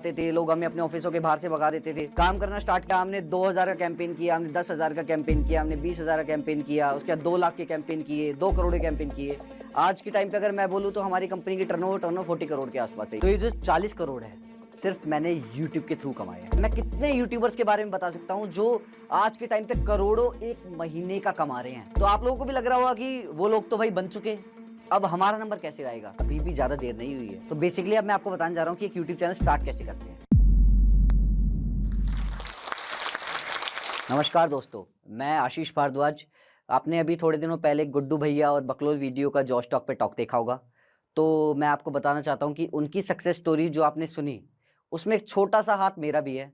थे लोग, हमें अपने ऑफिसों के बाहर से भगा देते थे। काम करना स्टार्ट किया हमने, 2000 का कैंपेन किया, हमने 10,000 का कैंपेन किया, हमने 20,000 का कैंपेन किया, उसके बाद 2 लाख के कैंपेन किए, 2 करोड़ के कैंपेन किए। आज के टाइम पे अगर मैं बोलूँ तो हमारी कंपनी की टर्नओवर 40 करोड़ के आसपास है। तो ये जो 40 करोड़ है सिर्फ मैंने यूट्यूब के थ्रू कमाए हैं। मैं कितने यूट्यूबर्स के बारे में बता सकता हूँ जो आज के टाइम पे करोड़ों एक महीने का कमा रहे हैं। तो आप लोगों को भी लग रहा होगा कि वो लोग तो भाई बन चुके, अब हमारा नंबर कैसे आएगा। अभी भी ज्यादा देर नहीं हुई है। तो बेसिकली अब मैं आपको बताने जा रहा हूँ कि एक यूट्यूब चैनल स्टार्ट कैसे करते हैं। नमस्कार दोस्तों, मैं आशीष भारद्वाज। आपने अभी थोड़े दिनों पहले गुड्डू भैया और बकलोल वीडियो का जॉश टॉक पे टॉक देखा होगा। तो मैं आपको बताना चाहता हूँ कि उनकी सक्सेस स्टोरी जो आपने सुनी उसमें एक छोटा सा हाथ मेरा भी है।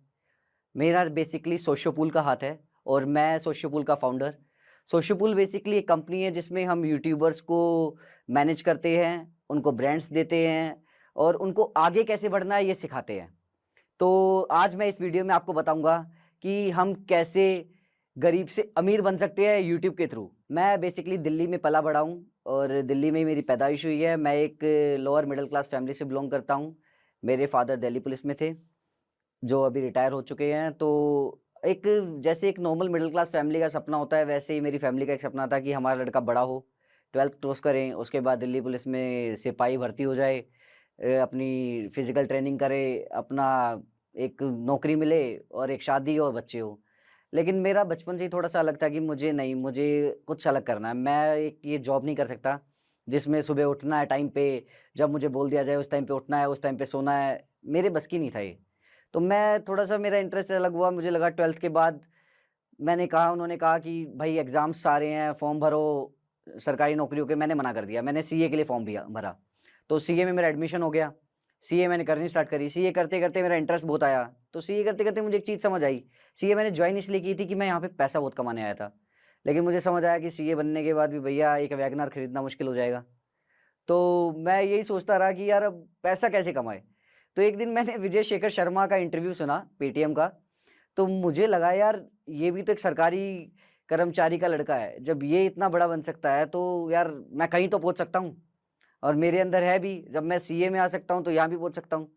मेरा बेसिकली सोशियोपूल का हाथ है और मैं सोशियोपूल का फाउंडर। सोशियोपूल बेसिकली एक कंपनी है जिसमें हम यूट्यूबर्स को मैनेज करते हैं, उनको ब्रांड्स देते हैं और उनको आगे कैसे बढ़ना है ये सिखाते हैं। तो आज मैं इस वीडियो में आपको बताऊंगा कि हम कैसे गरीब से अमीर बन सकते हैं यूट्यूब के थ्रू। मैं बेसिकली दिल्ली में पला बड़ा हूँ और दिल्ली में ही मेरी पैदाइश हुई है। मैं एक लोअर मिडिल क्लास फैमिली से बिलोंग करता हूँ। मेरे फादर दिल्ली पुलिस में थे जो अभी रिटायर हो चुके हैं। तो एक जैसे एक नॉर्मल मिडिल क्लास फैमिली का सपना होता है वैसे ही मेरी फैमिली का एक सपना था कि हमारा लड़का बड़ा हो, 12th क्रॉस करें, उसके बाद दिल्ली पुलिस में सिपाही भर्ती हो जाए, अपनी फिजिकल ट्रेनिंग करे, अपना एक नौकरी मिले और एक शादी और बच्चे हो। लेकिन मेरा बचपन से ही थोड़ा सा अलग था कि मुझे नहीं, मुझे कुछ अलग करना है। मैं एक ये जॉब नहीं कर सकता जिसमें सुबह उठना है टाइम पे, जब मुझे बोल दिया जाए उस टाइम पे उठना है, उस टाइम पे सोना है। मेरे बस की नहीं था ये। तो मैं थोड़ा सा मेरा इंटरेस्ट अलग हुआ। मुझे लगा 12th के बाद मैंने कहा, उन्होंने कहा कि भाई एग्ज़ाम्स सारे हैं, फॉर्म भरो सरकारी नौकरियों के। मैंने मना कर दिया। मैंने सीए के लिए फॉर्म भरा। तो सीए में मेरा एडमिशन हो गया। सीए मैंने करनी स्टार्ट करी। सीए करते करते मेरा इंटरेस्ट बहुत आया। तो सीए करते करते मुझे एक चीज़ समझ आई। सीए मैंने ज्वाइन इसलिए की थी कि मैं यहाँ पे पैसा बहुत कमाने आया था। लेकिन मुझे समझ आया कि सीए बनने के बाद भी भैया एक वैगनआर खरीदना मुश्किल हो जाएगा। तो मैं यही सोचता रहा कि यार अब पैसा कैसे कमाए। तो एक दिन मैंने विजय शेखर शर्मा का इंटरव्यू सुना पेटीएम का। तो मुझे लगा यार ये भी तो एक सरकारी कर्मचारी का लड़का है, जब ये इतना बड़ा बन सकता है तो यार मैं कहीं तो पहुंच सकता हूँ। और मेरे अंदर है भी, जब मैं सीए में आ सकता हूँ तो यहाँ भी पहुंच सकता हूँ।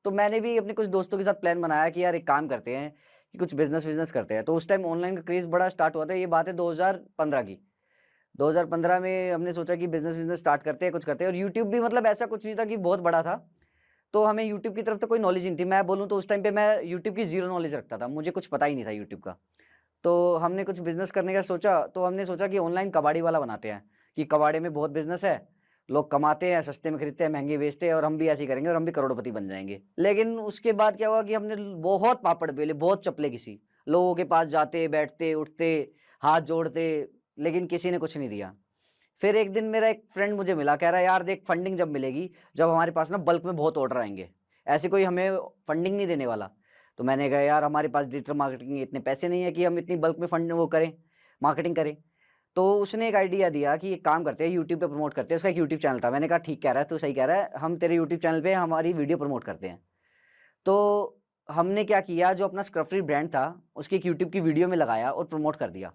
तो मैंने भी अपने कुछ दोस्तों के साथ प्लान बनाया कि यार एक काम करते हैं कि कुछ बिजनेस करते हैं। तो उस टाइम ऑनलाइन का क्रेज बड़ा स्टार्ट हुआ था। ये बात है 2015 की। 2015 में हमने सोचा कि बिजनेस स्टार्ट करते हैं, कुछ करते हैं। और यूट्यूब भी मतलब ऐसा कुछ नहीं था कि बहुत बड़ा था। तो हमें यूट्यूब की तरफ तो कोई नॉलेज नहीं थी। मैं बोलूँ तो उस टाइम पे मैं यूट्यूब की जीरो नॉलेज रखता था, मुझे कुछ पता ही नहीं था यूट्यूब का। तो हमने कुछ बिजनेस करने का सोचा। तो हमने सोचा कि ऑनलाइन कबाड़ी वाला बनाते हैं, कि कबाड़े में बहुत बिजनेस है, लोग कमाते हैं, सस्ते में खरीदते हैं, महंगे बेचते हैं, और हम भी ऐसे ही करेंगे और हम भी करोड़पति बन जाएंगे। लेकिन उसके बाद क्या हुआ कि हमने बहुत पापड़ बेले, बहुत चपले किसी लोगों के पास जाते, बैठते, उठते, हाथ जोड़ते, लेकिन किसी ने कुछ नहीं दिया। फिर एक दिन मेरा एक फ्रेंड मुझे मिला, कह रहा है यार देख, फंडिंग जब मिलेगी, जब हमारे पास ना बल्क में बहुत ऑर्डर आएंगे, ऐसे कोई हमें फंडिंग नहीं देने वाला। तो मैंने कहा यार हमारे पास डिजिटल मार्केटिंग इतने पैसे नहीं है कि हम इतनी बल्क में फंड वो करें, मार्केटिंग करें। तो उसने एक आइडिया दिया कि एक काम करते हैं, यूट्यूब पे प्रमोट करते हैं। उसका एक यूट्यूब चैनल था। मैंने कहा ठीक कह रहा है, तू सही कह रहा है, हम तेरे यूट्यूब चैनल पे हमारी वीडियो प्रमोट करते हैं। तो हमने क्या किया, जो अपना स्क्रफरी ब्रांड था उसकी एक यूट्यूब की वीडियो में लगाया और प्रमोट कर दिया।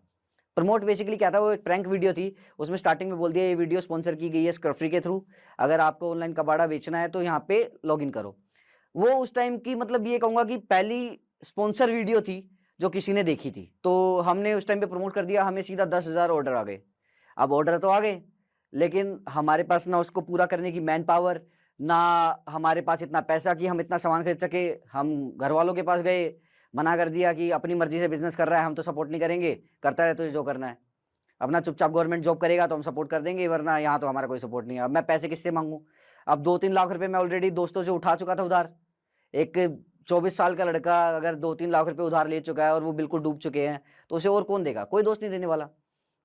प्रमोट बेसिकली क्या था, वो एक प्रैंक वीडियो थी। उसमें स्टार्टिंग में बोल दिया ये वीडियो स्पॉन्सर की गई है स्क्रफरी के थ्रू, अगर आपको ऑनलाइन कबाड़ा बेचना है तो यहाँ पे लॉगिन करो। वो उस टाइम की मतलब ये कहूँगा कि पहली स्पॉन्सर वीडियो थी जो किसी ने देखी थी। तो हमने उस टाइम पे प्रमोट कर दिया, हमें सीधा 10,000 ऑर्डर आ गए। अब ऑर्डर तो आ गए, लेकिन हमारे पास ना उसको पूरा करने की मैन पावर, ना हमारे पास इतना पैसा कि हम इतना सामान खरीद सके। हम घर वालों के पास गए, मना कर दिया कि अपनी मर्जी से बिजनेस कर रहा है, हम तो सपोर्ट नहीं करेंगे, करता रहे तुझे जो करना है, अपना चुपचाप गवर्नमेंट जॉब करेगा तो हम सपोर्ट कर देंगे, वरना यहाँ तो हमारा कोई सपोर्ट नहीं है। अब मैं पैसे किससे मांगूं। अब 2-3 लाख रुपए मैं ऑलरेडी दोस्तों से उठा चुका था उधार। एक 24 साल का लड़का अगर 2-3 लाख रुपए उधार ले चुका है और वो बिल्कुल डूब चुके हैं, तो उसे और कौन देगा, कोई दोस्त नहीं देने वाला।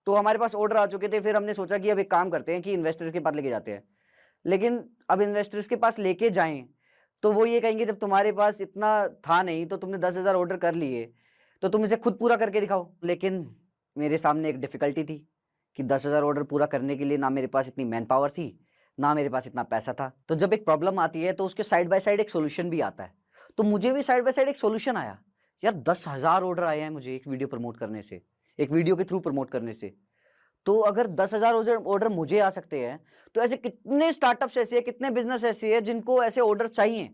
तो हमारे पास ऑर्डर आ चुके थे। फिर हमने सोचा कि अब एक काम करते हैं कि इन्वेस्टर्स के पास लेके जाते हैं। लेकिन अब इन्वेस्टर्स के पास लेके जाएं तो वो ये कहेंगे जब तुम्हारे पास इतना था नहीं, तो तुमने 10,000 ऑर्डर कर लिए, तो तुम इसे खुद पूरा करके दिखाओ। लेकिन मेरे सामने एक डिफिकल्टी थी कि 10,000 ऑर्डर पूरा करने के लिए ना मेरे पास इतनी मैन पावर थी, ना मेरे पास इतना पैसा था। तो जब एक प्रॉब्लम आती है तो उसके साइड बाय साइड एक सोल्यूशन भी आता है। तो मुझे भी साइड बाय साइड एक सोल्यूशन आया। यार 10,000 ऑर्डर आए हैं मुझे एक वीडियो प्रमोट करने से, एक वीडियो के थ्रू प्रमोट करने से। तो अगर 10,000 ऑर्डर मुझे आ सकते हैं, तो ऐसे कितने स्टार्टअप्स ऐसे हैं, कितने बिजनेस ऐसे हैं जिनको ऐसे ऑर्डर चाहिए।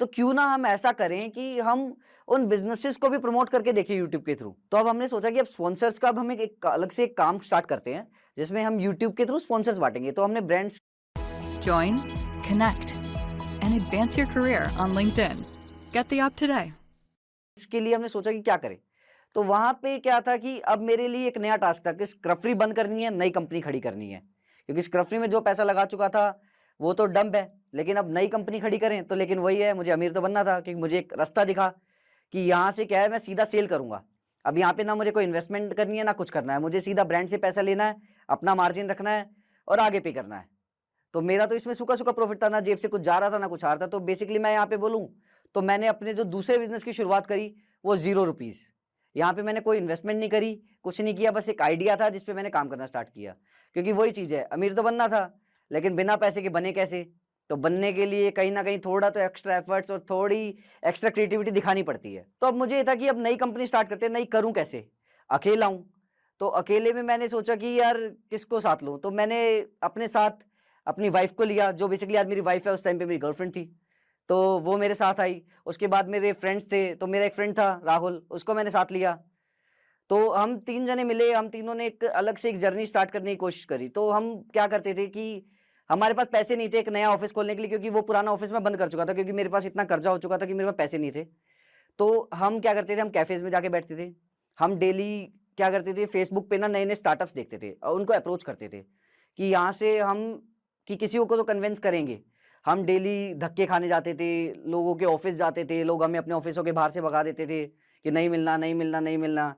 तो क्यों ना हम ऐसा करें कि हम उन बिज़नेसेस को भी प्रमोट करके देखें यूट्यूब के थ्रू। तो अब हमने सोचा कि अब स्पॉन्सर्स का अब हम एक अलग से एक काम स्टार्ट करते हैं, जिसमें हम यूट्यूब के थ्रू स्पॉन्सर्स बाँटेंगे। तो हमने brands Join, connect, and advance your career on LinkedIn. Get the app today. के लिए हमने सोचा कि क्या करें? तो वहाँ पे क्या था कि अब मेरे लिए एक नया टास्क था कि स्क्रफरी बंद करनी है, नई कंपनी खड़ी करनी है। क्योंकि स्क्रफरी में जो पैसा लगा चुका था, वो तो डंप है, लेकिन अब नई कंपनी खड़ी करें, तो लेकिन वही है, मुझे अमीर तो बनना था क्योंकि मुझे एक रास्ता दिखा कि यहाँ से क्या है, मैं सीधा सेल करूँगा। अब यहाँ पे ना मुझे कोई इन्वेस्टमेंट करनी है, ना कुछ करना है, मुझे सीधा ब्रांड से पैसा लेना है, अपना मार्जिन रखना है और आगे पे करना है। तो मेरा तो इसमें सूखा-सूखा प्रॉफिट था, ना जेब से कुछ जा रहा था, ना कुछ आ रहा था। तो बेसिकली मैं यहाँ पे बोलूँ, तो मैंने अपने जो दूसरे बिज़नेस की शुरुआत करी, वो ₹0 यहाँ पे मैंने कोई इन्वेस्टमेंट नहीं करी, कुछ नहीं किया, बस एक आइडिया था जिस पे मैंने काम करना स्टार्ट किया। क्योंकि वही चीज़ है, अमीर तो बनना था, लेकिन बिना पैसे के बने कैसे? तो बनने के लिए कहीं न कहीं थोड़ा तो एक्स्ट्रा एफर्ट्स और थोड़ी एक्स्ट्रा क्रिएटिविटी दिखानी पड़ती है। तो अब मुझे ये था कि अब नई कंपनी स्टार्ट करते हैं, नई करूँ कैसे? अकेला हूँ, तो अकेले में मैंने सोचा कि यार किसको साथ लूँ? तो मैंने अपने साथ अपनी वाइफ़ को लिया, जो बेसिकली आज मेरी वाइफ़ है, उस टाइम पे मेरी गर्लफ्रेंड थी। तो वो मेरे साथ आई, उसके बाद मेरे फ्रेंड्स थे, तो मेरा एक फ्रेंड था राहुल, उसको मैंने साथ लिया। तो हम 3 जने मिले, हम तीनों ने एक अलग से एक जर्नी स्टार्ट करने की कोशिश करी। तो हम क्या करते थे कि हमारे पास पैसे नहीं थे एक नया ऑफ़िस खोलने के लिए, क्योंकि वो पुराना ऑफ़िस मैं बंद कर चुका था, क्योंकि मेरे पास इतना कर्ज़ा हो चुका था कि मेरे पास पैसे नहीं थे। तो हम क्या करते थे, हम कैफ़ेज़ में जाके बैठते थे। हम डेली क्या करते थे, फ़ेसबुक पे ना नए-नए स्टार्टअप्स देखते थे और उनको अप्रोच करते थे कि यहाँ से हम कि किसी को तो कन्विंस करेंगे। हम डेली धक्के खाने जाते थे, लोगों के ऑफ़िस जाते थे, लोग हमें अपने ऑफ़िसों के बाहर से भगा देते थे कि नहीं मिलना, नहीं मिलना, नहीं मिलना।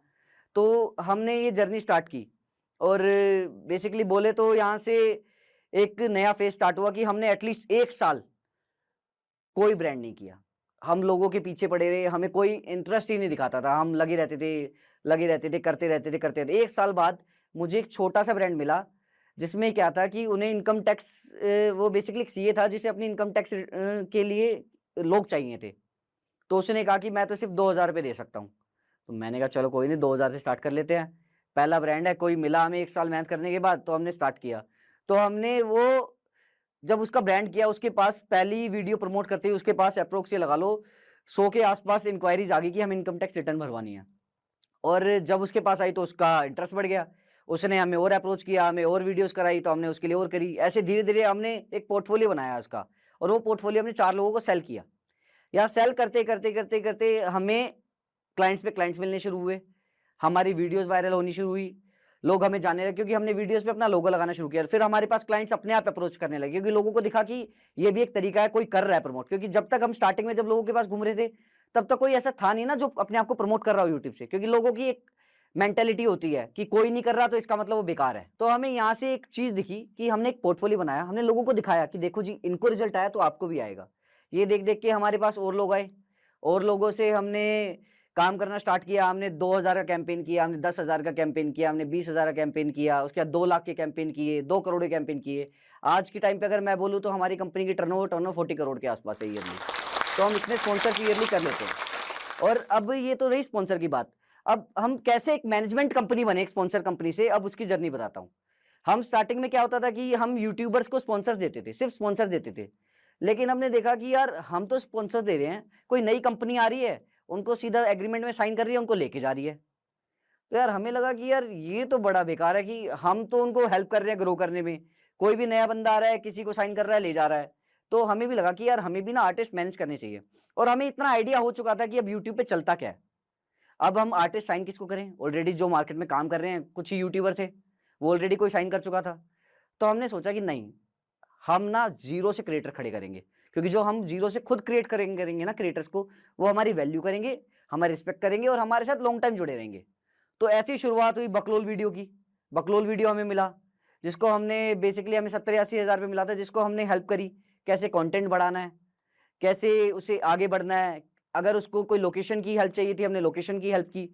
तो हमने ये जर्नी स्टार्ट की और बेसिकली बोले तो यहाँ से एक नया फ़ेज़ स्टार्ट हुआ कि हमने एटलीस्ट 1 साल कोई ब्रांड नहीं किया। हम लोगों के पीछे पड़े रहे, हमें कोई इंटरेस्ट ही नहीं दिखाता था। हम लगे रहते थे, करते रहते। 1 साल बाद मुझे एक छोटा-सा ब्रांड मिला, जिसमें क्या था कि उन्हें इनकम टैक्स वो बेसिकली एक सीए था जिसे अपनी इनकम टैक्स के लिए लोग चाहिए थे। तो उसने कहा कि मैं तो सिर्फ़ ₹2000 दे सकता हूँ। तो मैंने कहा चलो कोई नहीं, 2000 से स्टार्ट कर लेते हैं। पहला ब्रांड है, कोई मिला हमें 1 साल मेहनत करने के बाद, तो हमने स्टार्ट किया। तो हमने वो जब उसका ब्रांड किया, उसके पास पहली वीडियो प्रमोट करते ही उसके पास एप्रोक्स ये लगा लो 100 के आस-पास इंक्वायरीज़ आ गई कि हमें इनकम टैक्स रिटर्न भरवानी है। और जब उसके पास आई तो उसका इंटरेस्ट बढ़ गया। उसने हमें और अप्रोच किया, हमें और वीडियोज़ कराई तो हमने उसके लिए और करी। ऐसे धीरे-धीरे हमने एक पोर्टफोलियो बनाया उसका और वो पोर्टफोलियो हमने 4 लोगों को सेल किया। या सेल करते हमें क्लाइंट्स पे क्लाइंट्स मिलने शुरू हुए। हमारी वीडियोज़ वायरल होनी शुरू हुई। लोग हमें जानने लगे क्योंकि हमने वीडियोज़ पे अपना लोगो लगाना शुरू किया। फिर हमारे पास क्लाइंट्स अपने आप अप्रोच करने लगे क्योंकि लोगों को दिखा कि ये भी एक तरीका है, कोई कर रहा है प्रमोट। क्योंकि जब तक हम स्टार्टिंग में जब लोगों के पास घूम रहे थे, तब तक कोई ऐसा था नहीं ना जो अपने आप को प्रमोट कर रहा हो यूट्यूब से। क्योंकि लोगों की एक मेंटालिटी होती है कि कोई नहीं कर रहा तो इसका मतलब वो बेकार है। तो हमें यहाँ से एक चीज़ दिखी कि हमने एक पोर्टफोलियो बनाया, हमने लोगों को दिखाया कि देखो जी इनको रिज़ल्ट आया तो आपको भी आएगा। ये देख-देख के हमारे पास और लोग आए और लोगों से हमने काम करना स्टार्ट किया। हमने 2000 का कैंपेन किया, हमने 10,000 का कैंपेन किया, हमने 20,000 का कैंपेन किया, उसके बाद 2 लाख के कैंपेन किए, 2 करोड़ के कैंपेन किए। आज के टाइम पे अगर मैं बोलूँ तो हमारी कंपनी की टर्नओवर 40 करोड़ के आस-पास है ईयरली। तो हम इतने स्पॉन्सर्स ईयरली कर लेते हैं। और अब ये तो रही स्पॉन्सर की बात। अब हम कैसे एक मैनेजमेंट कंपनी बने एक स्पॉन्सर कंपनी से, अब उसकी जर्नी बताता हूँ। हम स्टार्टिंग में क्या होता था कि हम यूट्यूबर्स को स्पॉन्सर्स देते थे, सिर्फ़ स्पॉन्सर देते थे। लेकिन हमने देखा कि यार हम तो स्पॉन्सर दे रहे हैं, कोई नई कंपनी आ रही है, उनको सीधा एग्रीमेंट में साइन कर रही है, उनको लेके जा रही है। तो यार हमें लगा कि यार ये तो बड़ा बेकार है कि हम तो उनको हेल्प कर रहे हैं ग्रो करने में। कोई भी नया बंदा आ रहा है, किसी को साइन कर रहा है, ले जा रहा है। तो हमें भी लगा कि यार हमें भी ना आर्टिस्ट मैनेज करने चाहिए और हमें इतना आइडिया हो चुका था कि अब यूट्यूब पे चलता क्या है। अब हम आर्टिस्ट साइन किसको करें? ऑलरेडी जो मार्केट में काम कर रहे हैं, कुछ ही यूट्यूबर थे, वो ऑलरेडी कोई साइन कर चुका था। तो हमने सोचा कि नहीं, हम ना ज़ीरो से क्रिएटर खड़े करेंगे, क्योंकि जो हम ज़ीरो से खुद क्रिएट करेंगे ना क्रिएटर्स को, वो हमारी वैल्यू करेंगे, हमारी रिस्पेक्ट करेंगे और हमारे साथ लॉन्ग टाइम जुड़े रहेंगे। तो ऐसी ही शुरुआत हुई बकलोल वीडियो की। बकलोल वीडियो हमें मिला, जिसको हमने बेसिकली हमें 70-80 हज़ार रुपए मिला था, जिसको हमने हेल्प करी, कैसे कंटेंट बढ़ाना है, कैसे उसे आगे बढ़ना है। अगर उसको कोई लोकेशन की हेल्प चाहिए थी, हमने लोकेशन की हेल्प की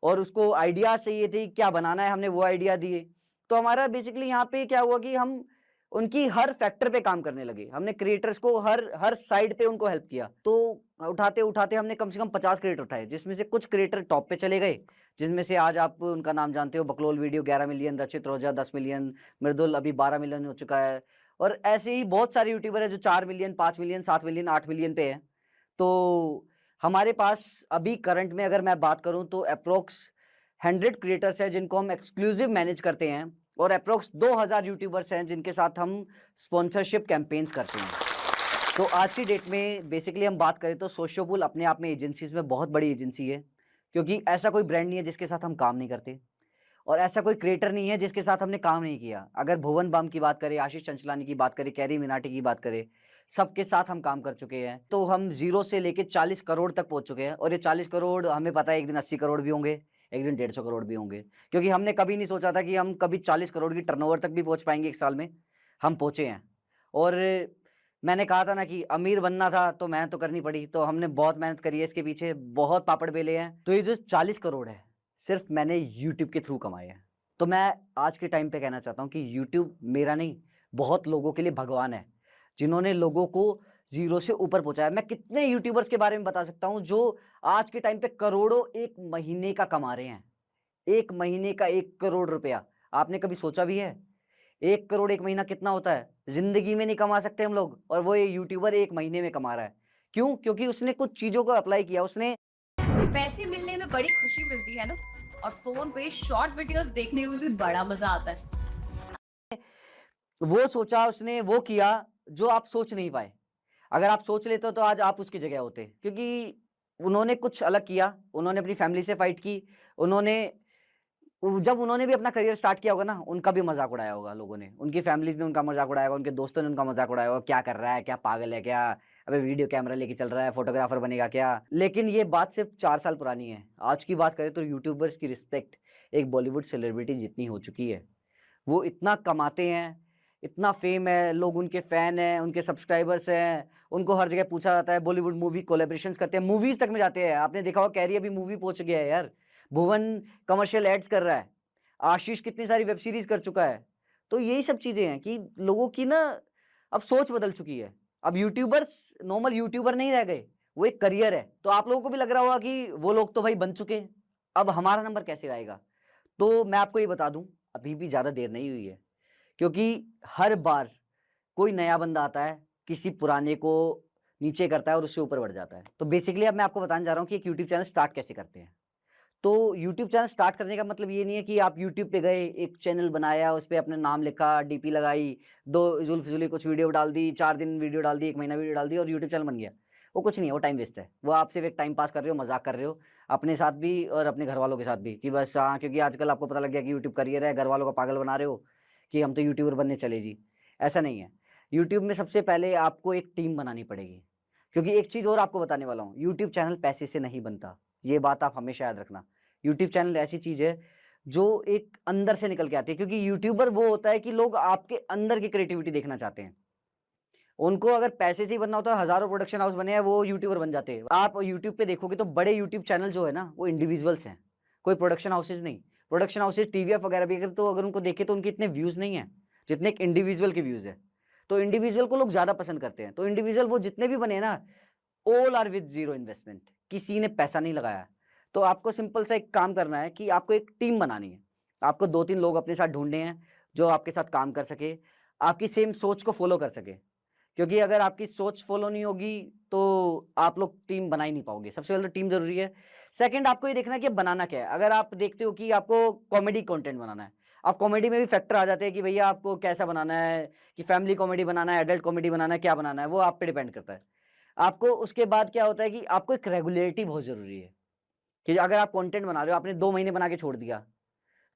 और उसको आइडियाज़ चाहिए थे, क्या बनाना है, हमने वो आइडिया दिए। तो हमारा बेसिकली यहाँ पे क्या हुआ कि हम उनकी हर फैक्टर पे काम करने लगे। हमने क्रिएटर्स को हर हर साइड पे उनको हेल्प किया। तो उठाते-उठाते हमने कम से कम 50 क्रिएटर उठाए, जिसमें से कुछ क्रिएटर टॉप पे चले गए, जिनमें से आज आप उनका नाम जानते हो, बकलोल वीडियो 11 मिलियन, रचित रोजा 10 मिलियन, मृदुल अभी 12 मिलियन हो चुका है और ऐसे ही बहुत सारे यूट्यूबर हैं जो 4 मिलियन, 5 मिलियन, 7 मिलियन, 8 मिलियन पे हैं। तो हमारे पास अभी करंट में अगर मैं बात करूं तो अप्रोक्स 100 क्रिएटर्स हैं जिनको हम एक्सक्लूसिव मैनेज करते हैं, और अप्रोक्स 2000 यूट्यूबर्स हैं जिनके साथ हम स्पॉन्सरशिप कैंपेन्स करते हैं। तो आज की डेट में बेसिकली हम बात करें तो सोशियोपुल अपने आप में एजेंसीज में बहुत बड़ी एजेंसी है, क्योंकि ऐसा कोई ब्रांड नहीं है जिसके साथ हम काम नहीं करते, और ऐसा कोई क्रिएटर नहीं है जिसके साथ हमने काम नहीं किया। अगर भुवन बाम की बात करें, आशीष चंचलानी की बात करें, कैरी मिनाटी की बात करें, सबके साथ हम काम कर चुके हैं। तो हम 0 से लेके 40 करोड़ तक पहुंच चुके हैं, और ये 40 करोड़ हमें पता है एक दिन 80 करोड़ भी होंगे, एक दिन 150 करोड़ भी होंगे, क्योंकि हमने कभी नहीं सोचा था कि हम कभी 40 करोड़ की टर्नओवर तक भी पहुंच पाएंगे एक साल में। हम पहुंचे हैं। और मैंने कहा था ना कि अमीर बनना था तो मेहनत तो करनी पड़ी, तो हमने बहुत मेहनत करी है, इसके पीछे बहुत पापड़ बेले हैं। तो ये जो 40 करोड़ है सिर्फ मैंने यूट्यूब के थ्रू कमाए हैं। तो मैं आज के टाइम पे कहना चाहता हूँ कि यूट्यूब मेरा नहीं, बहुत लोगों के लिए भगवान है, जिन्होंने लोगों को 0 से ऊपर पहुंचाया। मैं कितने यूट्यूबर्स के बारे में बता सकता हूँ जो आज के टाइम पे करोड़ों एक महीने का कमा रहे हैं। एक महीने का 1 करोड़ रुपया आपने कभी सोचा भी है? 1 करोड़ एक महीना कितना होता है? जिंदगी में नहीं कमा सकते हम लोग, और वो ये यूट्यूबर 1 महीने में कमा रहा है। क्यों? क्योंकि उसने कुछ चीजों को अप्लाई किया, उसने पैसे मिलने में बड़ी खुशी मिलती है ना, और फोन पे शॉर्ट वीडियोस देखने में भी बड़ा मजा आता है। वो सोचा, उसने वो किया जो आप सोच नहीं पाए। अगर आप सोच लेते तो आज आप उसकी जगह होते, क्योंकि उन्होंने कुछ अलग किया। उन्होंने अपनी फैमिली से फाइट की। जब उन्होंने भी अपना करियर स्टार्ट किया होगा ना, उनका भी मजाक उड़ाया होगा लोगों ने, उनकी फैमिलीज ने उनका मजाक उड़ाया होगा, उनके दोस्तों ने उनका मजाक उड़ाया होगा, क्या कर रहा है, क्या पागल है क्या, अबे वीडियो कैमरा लेके चल रहा है, फोटोग्राफर बनेगा क्या। लेकिन ये बात सिर्फ 4 साल पुरानी है। आज की बात करें तो यूट्यूबर्स की रिस्पेक्ट एक बॉलीवुड सेलिब्रिटी जितनी हो चुकी है। वो इतना कमाते हैं, इतना फेम है, लोग उनके फैन हैं, उनके सब्सक्राइबर्स हैं, उनको हर जगह पूछा जाता है। बॉलीवुड मूवी कोलैबोरेशंस करते हैं, मूवीज तक में जाते हैं। आपने देखा होगा कैरी अभी मूवी पहुंच गया है यार, भुवन कमर्शियल एड्स कर रहा है, आशीष कितनी सारी वेब सीरीज कर चुका है। तो यही सब चीजें हैं कि लोगों की ना अब सोच बदल चुकी है। अब यूट्यूबर्स नॉर्मल यूट्यूबर नहीं रह गए, वो एक करियर है। तो आप लोगों को भी लग रहा होगा कि वो लोग तो भाई बन चुके हैं, अब हमारा नंबर कैसे आएगा। तो मैं आपको ये बता दूं, अभी भी ज्यादा देर नहीं हुई है, क्योंकि हर बार कोई नया बंदा आता है, किसी पुराने को नीचे करता है और उससे ऊपर बढ़ जाता है। तो बेसिकली अब मैं आपको बताने जा रहा हूँ कि एक यूट्यूब चैनल स्टार्ट कैसे करते हैं। तो यूट्यूब चैनल स्टार्ट करने का मतलब ये नहीं है कि आप यूट्यूब पे गए, एक चैनल बनाया, उस पर अपना नाम लिखा, डीपी लगाई, 2 इजुल-फिजुली कुछ वीडियो डाल दी, 4 दिन वीडियो डाल दी, 1 महीना वीडियो डाल दी और यूट्यूब चैनल बन गया। वो कुछ नहीं है, वो टाइम वेस्ट है। वो आप सिर्फ एक टाइम पास कर रहे हो, मजाक कर रहे हो अपने साथ भी और अपने घर वालों के साथ भी, कि बस हाँ, क्योंकि आजकल आपको पता लग गया कि यूट्यूब करियर है, घर वालों को पागल बना रहे हो कि हम तो यूट्यूबर बनने चले जी। ऐसा नहीं है। यूट्यूब में सबसे पहले आपको एक टीम बनानी पड़ेगी, क्योंकि एक चीज़ और आपको बताने वाला हूँ, यूट्यूब चैनल पैसे से नहीं बनता। ये बात आप हमेशा याद रखना। यूट्यूब चैनल ऐसी चीज है जो एक अंदर से निकल के आती है, क्योंकि यूट्यूबर वो होता है कि लोग आपके अंदर की क्रिएटिविटी देखना चाहते हैं। उनको अगर पैसे से ही बनना होता है, हजारों प्रोडक्शन हाउस बने हैं, वो यूट्यूबर बन जाते हैं। आप यूट्यूब पे देखोगे तो बड़े यूट्यूब चैनल जो है ना, वो इंडिविजुअल्स हैं, कोई प्रोडक्शन हाउसेज नहीं। प्रोडक्शन हाउसेज टीवीएफ वगैरह भी अगर उनको देखे तो उनके इतने व्यूज नहीं है जितने एक इंडिविजुअल के व्यूज है। तो इंडिविजुअल को लोग ज्यादा पसंद करते हैं। तो इंडिविजुअल वो जितने भी बने ना, ऑल आर विद 0 इन्वेस्टमेंट, किसी ने पैसा नहीं लगाया। तो आपको सिंपल सा एक काम करना है कि आपको एक टीम बनानी है। आपको 2-3 लोग अपने साथ ढूंढने हैं जो आपके साथ काम कर सके, आपकी सेम सोच को फॉलो कर सके, क्योंकि अगर आपकी सोच फॉलो नहीं होगी तो आप लोग टीम बना ही नहीं पाओगे। सबसे पहले तो टीम जरूरी है। सेकंड, आपको ये देखना है कि बनाना क्या है। अगर आप देखते हो कि आपको कॉमेडी कंटेंट बनाना है, आप कॉमेडी में भी फैक्टर आ जाते हैं कि भैया आपको कैसा बनाना है, कि फैमिली कॉमेडी बनाना है, एडल्ट कॉमेडी बनाना है, क्या बनाना है, वो आप पे डिपेंड करता है। आपको उसके बाद क्या होता है कि आपको एक रेगुलरिटी बहुत जरूरी है, कि अगर आप कंटेंट बना रहे हो, आपने 2 महीने बना के छोड़ दिया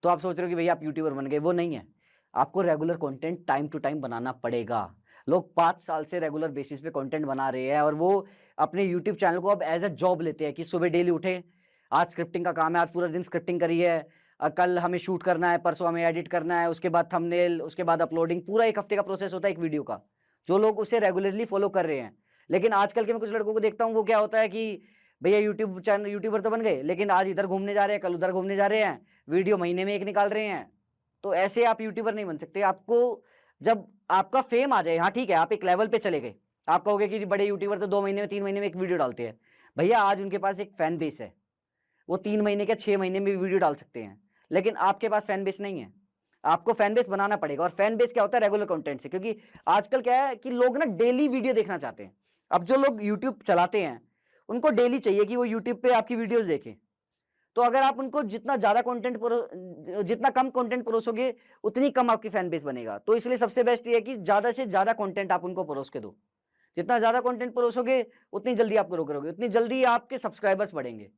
तो आप सोच रहे हो कि भैया आप यूट्यूबर बन गए, वो नहीं है। आपको regular content time to time बनाना पड़ेगा। लोग 5 साल से रेगुलर बेसिस पे कंटेंट बना रहे हैं और वो अपने यूट्यूब चैनल को अब एज अ जॉब लेते हैं कि सुबह डेली उठे, आज स्क्रिप्टिंग का काम है, आज पूरा दिन स्क्रिप्टिंग करी है, कल हमें शूट करना है, परसों हमें एडिट करना है, उसके बाद थंबनेल, उसके बाद अपलोडिंग, पूरा 1 हफ्ते का प्रोसेस होता है एक वीडियो का। जो लोग उसे रेगुलरली फॉलो कर रहे हैं। लेकिन आजकल के मैं कुछ लड़कों को देखता हूँ, वो क्या होता है कि भैया यूट्यूब चैनल यूट्यूबर तो बन गए, लेकिन आज इधर घूमने जा रहे हैं, कल उधर घूमने जा रहे हैं, वीडियो महीने में 1 निकाल रहे हैं। तो ऐसे आप यूट्यूबर नहीं बन सकते। आपको जब आपका फेम आ जाए, हाँ ठीक है, आप एक लेवल पे चले गए, आप कहोगे कि बड़े यूट्यूबर तो 2 महीने में 3 महीने में एक वीडियो डालते हैं। भैया आज उनके पास एक फैन बेस है, वो 3 महीने के 6 महीने में भी वीडियो डाल सकते हैं, लेकिन आपके पास फैन बेस नहीं है। आपको फैन बेस बनाना पड़ेगा। और फैन बेस क्या होता है? रेगुलर कंटेंट से। क्योंकि आजकल क्या है कि लोग ना डेली वीडियो देखना चाहते हैं। अब जो लोग यूट्यूब चलाते हैं उनको डेली चाहिए कि वो यूट्यूब पे आपकी वीडियोस देखें। तो अगर आप उनको जितना ज़्यादा जितना कम कंटेंट परोसोगे, उतनी कम आपकी फैन बेस बनेगा। तो इसलिए सबसे बेस्ट ये है कि ज़्यादा से ज़्यादा कंटेंट आप उनको परोस के दो। जितना ज़्यादा कंटेंट परोसोगे, उतनी जल्दी आप ग्रो करोगे, उतनी जल्दी आपके सब्सक्राइबर्स बढ़ेंगे।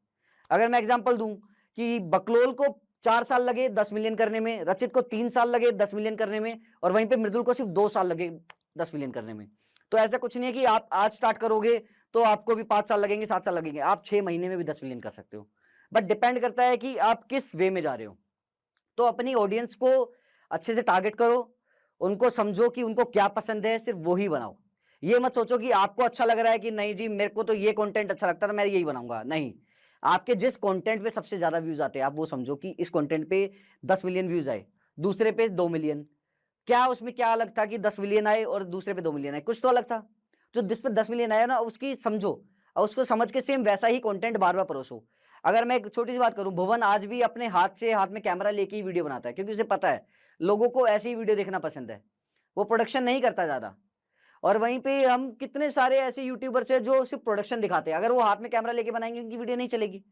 अगर मैं एग्जांपल दूं कि बकलोल को 4 साल लगे 10 मिलियन करने में, रचित को 3 साल लगे 10 मिलियन करने में, और वहीं पे मृदुल को सिर्फ 2 साल लगे 10 मिलियन करने में। तो ऐसा कुछ नहीं है कि आप आज स्टार्ट करोगे तो आपको भी 5 साल लगेंगे, 7 साल लगेंगे। आप 6 महीने में भी 10 मिलियन कर सकते हो, बट डिपेंड करता है कि आप किस वे में जा रहे हो। तो अपनी ऑडियंस को अच्छे से टारगेट करो, उनको समझो कि उनको क्या पसंद है, सिर्फ वही बनाओ। ये मत सोचो कि आपको अच्छा लग रहा है कि नहीं जी मेरे को तो ये कंटेंट अच्छा लगता है मैं यही बनाऊंगा। नहीं, आपके जिस कंटेंट पे सबसे ज्यादा व्यूज आते हैं आप वो समझो कि इस कंटेंट पे 10 मिलियन व्यूज आए, दूसरे पे 2 मिलियन, क्या उसमें क्या अलग था कि 10 मिलियन आए और दूसरे पे 2 मिलियन आए? कुछ तो अलग था। जो जिस पे 10 मिलियन आया ना उसकी समझो और उसको समझ के सेम वैसा ही कंटेंट बार बार परोसो। अगर मैं एक छोटी सी बात करूं, भुवन आज भी अपने हाथ में कैमरा लेके ही वीडियो बनाता है, क्योंकि उसे पता है लोगों को ऐसी ही वीडियो देखना पसंद है। वो प्रोडक्शन नहीं करता ज्यादा। और वहीं पे हम कितने सारे ऐसे यूट्यूबर्स हैं जो सिर्फ प्रोडक्शन दिखाते हैं, अगर वो हाथ में कैमरा लेके बनाएंगे उनकी वीडियो नहीं चलेगी।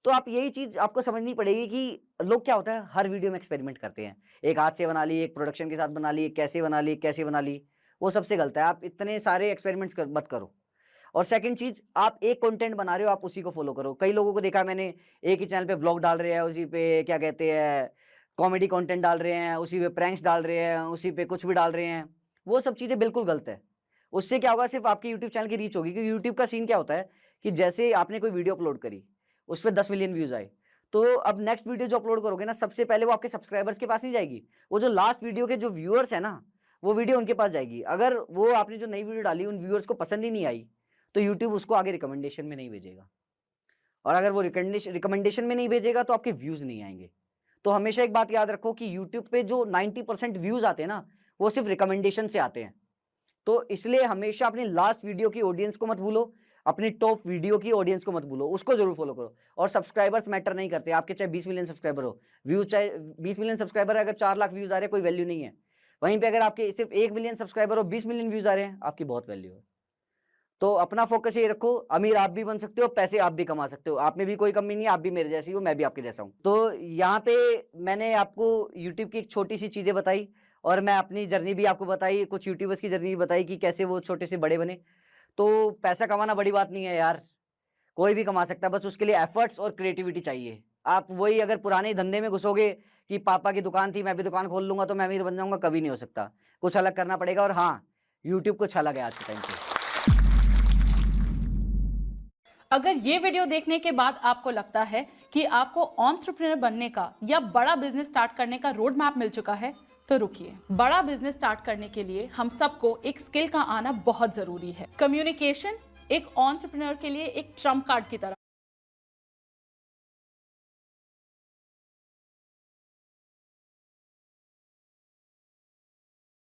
तो आप यही चीज आपको समझनी पड़ेगी कि लोग क्या होता है हर वीडियो में एक्सपेरिमेंट करते हैं, एक हाथ से बना ली, एक प्रोडक्शन के साथ बना ली, एक कैसे बना ली, कैसे बना ली। वो सबसे गलत है। आप इतने सारे एक्सपेरिमेंट्स मत करो। और सेकंड चीज, आप एक कंटेंट बना रहे हो, आप उसी को फॉलो करो। कई लोगों को देखा मैंने, एक ही चैनल पे व्लॉग डाल रहे हैं, उसी पे क्या कहते हैं कॉमेडी कंटेंट डाल रहे हैं, उसी पे प्रैंक्स डाल रहे हैं, उसी पे कुछ भी डाल रहे हैं। वो सब चीजें बिल्कुल गलत है। उससे क्या होगा, सिर्फ आपकी यूट्यूब चैनल की रीच होगी। क्योंकि यूट्यूब का सीन क्या होता है कि जैसे आपने कोई वीडियो अपलोड करी, उस पर 10 मिलियन व्यूज आए, तो अब नेक्स्ट वीडियो जो अपलोड करोगे ना, सबसे पहले वो आपके सब्सक्राइबर्स के पास नहीं जाएगी, वो जो लास्ट वीडियो के जो व्यूअर्स है ना, वो वीडियो उनके पास जाएगी। अगर वो आपने जो नई वीडियो डाली उन व्यूअर्स को पसंद ही नहीं आई, तो यूट्यूब उसको आगे रिकमेंडेशन में नहीं भेजेगा। और अगर वो रिकमेंडेशन में नहीं भेजेगा तो आपके व्यूज नहीं आएंगे। तो हमेशा एक बात याद रखो कि यूट्यूब पे जो 90% व्यूज आते हैं ना, वो सिर्फ रिकमेंडेशन से आते हैं। तो इसलिए हमेशा अपनी लास्ट वीडियो की ऑडियंस को मत भूलो, अपनी टॉप वीडियो की ऑडियंस को मत भूलो, उसको जरूर फॉलो करो। और सब्सक्राइबर्स मैटर नहीं करते, आपके चाहे 20 मिलियन सब्सक्राइबर हो, व्यूज चाहे 20 मिलियन सब्सक्राइबर है, अगर 4 लाख व्यूज आ रहे हैं कोई वैल्यू नहीं है। वहीं पे अगर आपके सिर्फ 1 मिलियन सब्सक्राइबर हो, 20 मिलियन व्यूज आ रहे हैं, आपकी बहुत वैल्यू है। तो अपना फोकस ये रखो, अमीर आप भी बन सकते हो, पैसे आप भी कमा सकते हो, आप में भी कोई कमी नहीं है, आप भी मेरे जैसी हो, मैं भी आपके जैसा हूँ। तो यहाँ पे मैंने आपको यूट्यूब की एक छोटी सी चीजें बताई, और मैं अपनी जर्नी भी आपको बताई, कुछ यूट्यूबर्स की जर्नी भी बताई कि कैसे वो छोटे से बड़े बने। तो पैसा कमाना बड़ी बात नहीं है यार, कोई भी कमा सकता है, बस उसके लिए एफर्ट्स और क्रिएटिविटी चाहिए। आप वही अगर पुराने धंधे में घुसोगे कि पापा की दुकान थी मैं भी दुकान खोल लूंगा तो मैं अमीर बन जाऊंगा, कभी नहीं हो सकता। कुछ अलग करना पड़ेगा। और हाँ, यूट्यूब कुछ अलग है आज के टाइम पे। अगर ये वीडियो देखने के बाद आपको लगता है कि आपको एंटरप्रेन्योर बनने का या बड़ा बिजनेस स्टार्ट करने का रोड मैप मिल चुका है, तो रुकिए। बड़ा बिजनेस स्टार्ट करने के लिए हम सबको एक स्किल का आना बहुत जरूरी है। कम्युनिकेशन एक एंटरप्रेन्योर के लिए एक ट्रम्प कार्ड की तरह